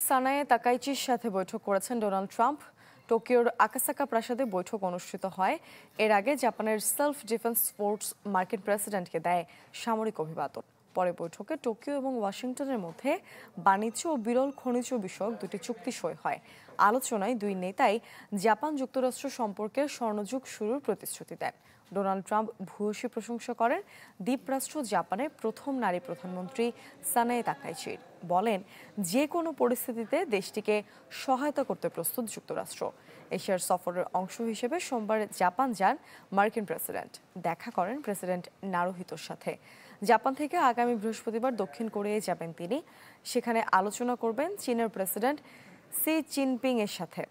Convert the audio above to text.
Sanae তাকাইচির সাথে বৈঠক করেছেন ডোনাল্ড ট্রাম্প। টোকিওর আকাসাকা প্রাসাদে বৈঠক অনুষ্ঠিত হয়। এর আগে জাপানের সেলফ ডিফেন্স ফোর্স মার্কিন প্রেসিডেন্টকে দেয় সামরিক অভিবাদন। পরে বৈঠকে টোকিও এবং ওয়াশিংটনের মধ্যে বাণিজ্য ও বিরল খনিজ বিষয়ক দুটি চুক্তি সই হয়। আলোচনায় দুই নেতাই জাপান যুক্তরাষ্ট্র সম্পর্কের স্বর্ণযুগ শুরুর প্রতিশ্রুতি দেন। ডোনাল্ড ট্রাম্প ভূয়সী প্রশংসা করেন দ্বীপরাষ্ট্র জাপানের প্রথম নারী প্রধানমন্ত্রী সানায়ে তাকাইচির। বলেন, যে কোনো পরিস্থিতিতে দেশটিকে সহায়তা করতে প্রস্তুত যুক্তরাষ্ট্র। এশিয়ার সফরের অংশ হিসেবে সোমবার জাপান যান মার্কিন প্রেসিডেন্ট। দেখা করেন প্রেসিডেন্ট নারুহিতোর সাথে। জাপান থেকে আগামী বৃহস্পতিবার দক্ষিণ কোরিয়ায় যাবেন তিনি। সেখানে আলোচনা করবেন চীনের প্রেসিডেন্ট সি জিনপিং এর সাথে।